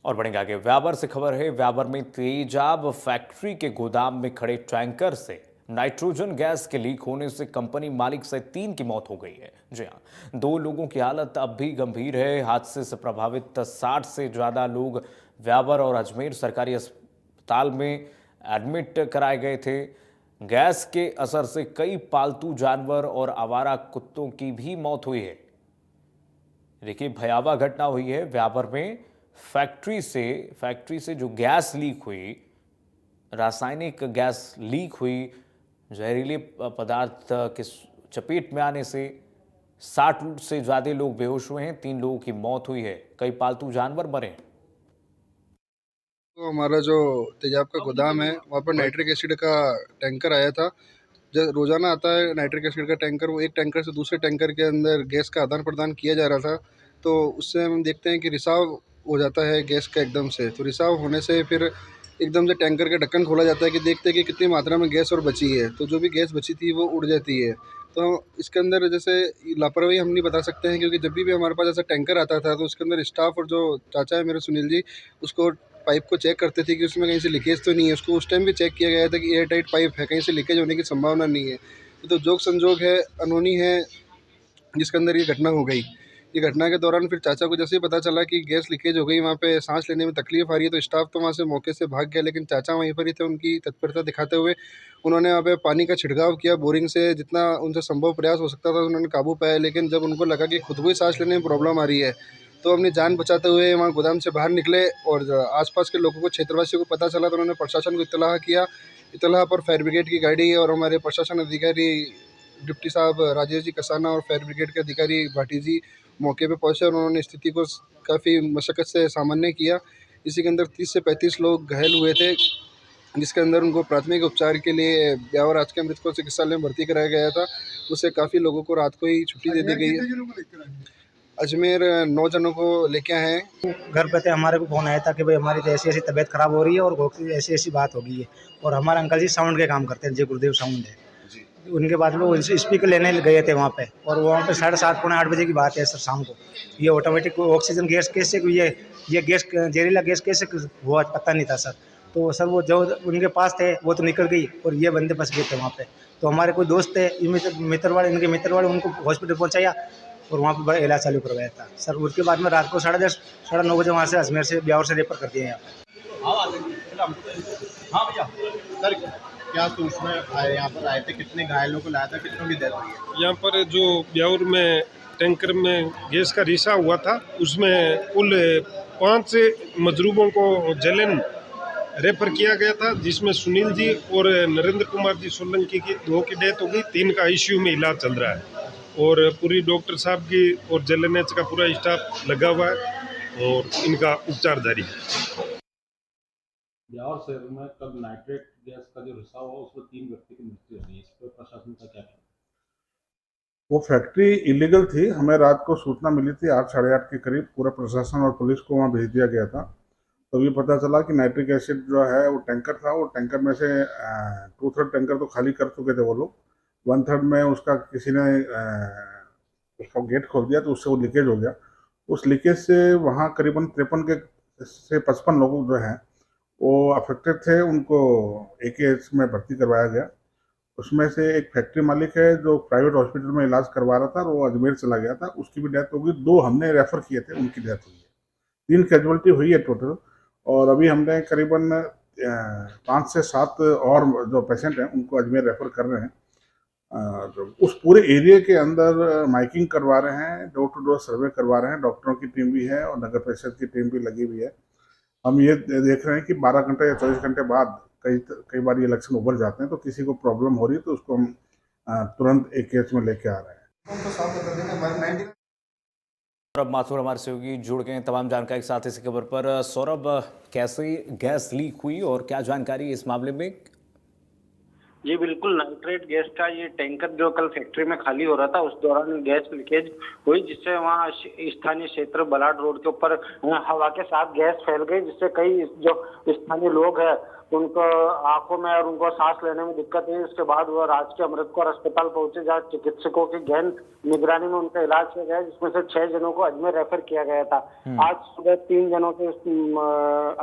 और बढ़ेंगे आगे। व्यावर से खबर है, व्यावर में तेजाब फैक्ट्री के गोदाम में खड़े टैंकर से नाइट्रोजन गैस के लीक होने से कंपनी मालिक सहित 3 की मौत हो गई है। जी हां, 2 लोगों की हालत अब भी गंभीर है। हादसे से प्रभावित 60 से ज्यादा लोग व्यावर और अजमेर सरकारी अस्पताल में एडमिट कराए गए थे। गैस के असर से कई पालतू जानवर और आवारा कुत्तों की भी मौत हुई है। देखिए, भयावह घटना हुई है व्यावर में। फैक्ट्री से जो गैस लीक हुई, रासायनिक गैस लीक हुई, जहरीले पदार्थ के चपेट में आने से 60 से ज्यादा लोग बेहोश हुए हैं। 3 लोगों की मौत हुई है, कई पालतू जानवर मरे हैं। तो हमारा जो तेजाब का गोदाम है वहाँ पर नाइट्रिक एसिड का टैंकर आया था। जो रोज़ाना आता है नाइट्रिक एसिड का टैंकर, वो एक टैंकर से दूसरे टैंकर के अंदर गैस का आदान प्रदान किया जा रहा था। तो उससे हम देखते हैं कि रिसाव हो जाता है गैस का एकदम से। तो रिसाव होने से फिर एकदम से टैंकर का ढक्कन खोला जाता है कि देखते हैं कि कितनी मात्रा में गैस और बची है। तो जो भी गैस बची थी वो उड़ जाती है। तो इसके अंदर जैसे लापरवाही हम नहीं बता सकते हैं, क्योंकि जब भी हमारे पास ऐसा टैंकर आता था तो उसके अंदर स्टाफ और जो चाचा है मेरे सुनील जी, उसको पाइप को चेक करते थे कि उसमें कहीं से लीकेज तो नहीं है। उसको उस टाइम भी चेक किया गया था कि एयर टाइट पाइप है, कहीं से लीकेज होने की संभावना नहीं है। तो जोक संजोग है, अनहोनी है, जिसके अंदर ये घटना हो गई। ये घटना के दौरान फिर चाचा को जैसे ही पता चला कि गैस लीकेज हो गई, वहाँ पे सांस लेने में तकलीफ आ रही है, तो स्टाफ तो वहाँ से मौके से भाग गया, लेकिन चाचा वहीं पर ही थे। उनकी तत्परता दिखाते हुए उन्होंने वहाँ पे पानी का छिड़काव किया बोरिंग से, जितना उनसे संभव प्रयास हो सकता था उन्होंने काबू पाया। लेकिन जब उनको लगा कि खुद को ही सांस लेने में प्रॉब्लम आ रही है, तो अपनी जान बचाते हुए वहाँ गोदाम से बाहर निकले। और आसपास के लोगों को, क्षेत्रवासियों को पता चला तो उन्होंने प्रशासन को इत्तला किया। इत्तला पर फायर ब्रिगेड की गाड़ी और हमारे प्रशासन अधिकारी डिप्टी साहब राजेश जी कसाना और फायर ब्रिगेड के अधिकारी भाटी जी मौके पे पहुंचे और उन्होंने स्थिति को काफ़ी मशक्क़त से सामान्य किया। इसी के अंदर 30 से 35 लोग घायल हुए थे, जिसके अंदर उनको प्राथमिक उपचार के लिए ब्यावर राजकीय मृतकों चिकित्सालय में भर्ती कराया गया था। उससे काफ़ी लोगों को रात को ही छुट्टी दे दी गई है। अजमेर 9 जनों को लेके आए हैं। घर पे थे, हमारे को फ़ोन आया था कि भाई हमारी तो ऐसी ऐसी तबीयत ख़राब हो रही है और ऐसी ऐसी बात हो गई है। और हमारे अंकल जी साउंड के काम करते हैं, जय गुरुदेव साउंड है। उनके बाद में वो स्पीकर लेने गए थे वहाँ पे, और वहाँ पे 7:30 पौने 8 बजे की बात है सर शाम को। ये ऑटोमेटिक ऑक्सीजन गैस कैसे, ये गैस जहरीला गैस कैसे हुआ पता नहीं था सर। तो सर वो जो उनके पास थे वो तो निकल गई और ये बंदे फंस गए थे वहाँ पे। तो हमारे कोई दोस्त थे इनके मित्र वाले, उनको हॉस्पिटल पहुँचाया और वहाँ पे बड़ा इलाज चालू करवाया था सर। उसके बाद में रात को 10:30 9:30 बजे वहाँ से अजमेर से ब्यावर से रेफर कर दिए यहाँ पे। हाँ भैया, सर क्या सूचना आए, यहाँ पर आए थे, कितने घायलों को लाया था, कितनों की डेथ हुई है? यहाँ पर जो ब्यावर में टैंकर में गैस का रिसाव हुआ था, उसमें कुल 5 मजरूबों को जलन रेफर किया गया था, जिसमें सुनील जी और नरेंद्र कुमार जी सोलंकी की 2 की डेथ हो गई। 3 का आईसीयू में इलाज चल रहा है और पूरी डॉक्टर साहब की और जेएलएनएच का पूरा स्टाफ लगा हुआ है और इनका उपचार जारी है। ब्यावर शहर में कल नाइट्रेट गैस का जो रिसाव हुआ उसमें 3 व्यक्ति की मृत्यु हुई। इस पर प्रशासन का क्या कहना? वो फैक्ट्री इलीगल थी। हमें रात को सूचना मिली थी 8 साढ़े 8 के करीब। पूरा प्रशासन और पुलिस को वहाँ भेज दिया गया था। तो ये पता चला कि नाइट्रिक एसिड जो है वो टैंकर था। वो टैंकर में से 2/3 टैंकर तो खाली कर चुके थे वो लोग। 1/3 में उसका किसी ने उसका गेट खोल दिया तो उससे वो लीकेज हो गया। उस लीकेज से वहाँ करीबन 53 से 55 लोग जो हैं वो अफेक्टेड थे। उनको एकेएच में भर्ती करवाया गया। उसमें से एक फैक्ट्री मालिक है जो प्राइवेट हॉस्पिटल में इलाज करवा रहा था और वो अजमेर चला गया था, उसकी भी डेथ हो गई। 2 हमने रेफर किए थे, उनकी डेथ हुई है। 3 कैजुअलिटी हुई है टोटल। और अभी हमने करीबन 5 से 7 और जो पेशेंट हैं उनको अजमेर रेफर कर रहे हैं। तो उस पूरे एरिया के अंदर माइकिंग करवा रहे हैं, डोर टू डोर सर्वे करवा रहे हैं। डॉक्टरों की टीम भी है और नगर परिषद की टीम भी लगी हुई है। हम ये देख रहे हैं कि 12 घंटे या 24 घंटे बाद कई बार ये लक्षण उभर जाते हैं, तो किसी को प्रॉब्लम हो रही है तो उसको हम तुरंत एकेएच में लेके आ रहे हैं। सौरभ माथुर हमारे सहयोगी जुड़ गए हैं तमाम जानकारी के साथ इस खबर पर। सौरभ, कैसे गैस लीक हुई और क्या जानकारी इस मामले में? जी बिल्कुल, नाइट्रेट गैस का ये टैंकर जो कल फैक्ट्री में खाली हो रहा था उस दौरान गैस लीकेज हुई, जिससे वहाँ स्थानीय क्षेत्र बलाड रोड के ऊपर हवा के साथ गैस फैल गई, जिससे कई जो स्थानीय लोग हैं उनको आंखों में और उनको सांस लेने में दिक्कत हुई। उसके बाद वो राजकीय अमृतकौर अस्पताल पहुंचे, जहाँ चिकित्सकों की गहन निगरानी में उनका इलाज किया गया, जिसमें से 6 जनों को अजमेर रेफर किया गया था। आज सुबह 3 जनों के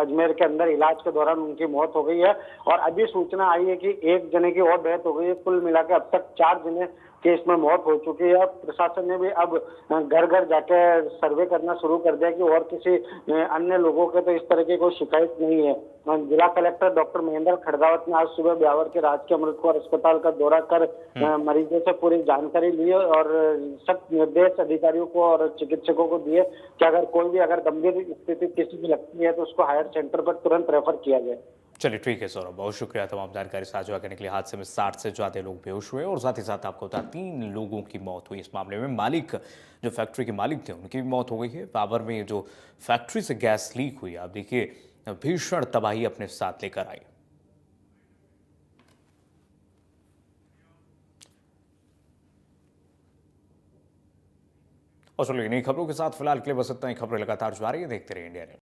अजमेर के अंदर इलाज के दौरान उनकी मौत हो गई है और अभी सूचना आई है कि 1 जने की और डेथ हो गई है। कुल मिलाकर अब तक 4 जने के इसमें मौत हो चुकी है। प्रशासन ने भी अब घर घर जाके सर्वे करना शुरू कर दिया कि और किसी अन्य लोगों के तो इस तरह की कोई शिकायत नहीं है। जिला कलेक्टर डॉक्टर महेंद्र खड़गावत ने आज सुबह ब्यावर के राजकीय अमृतकौर अस्पताल का दौरा कर मरीजों से पूरी जानकारी ली और सख्त निर्देश अधिकारियों को और चिकित्सकों को दिए कि अगर कोई भी गंभीर स्थिति किसी की लगती है तो उसको हायर सेंटर पर तुरंत रेफर किया जाए। चलिए ठीक है सौरभ, बहुत शुक्रिया तमाम जानकारी साझा करने के लिए। हादसे में 60 से ज़्यादा लोग बेहोश हुए और साथ ही साथ आपको बता 3 लोगों की मौत हुई। इस मामले में मालिक, जो फैक्ट्री के मालिक थे, उनकी भी मौत हो गई है। पावर में जो फैक्ट्री से गैस लीक हुई, आप देखिए, भीषण तबाही अपने साथ लेकर आई। और चलिए नई खबरों के साथ फिलहाल के लिए बस इतना ही। खबरें लगातार जारी है, देखते रहिए इंडिया न्यूज़।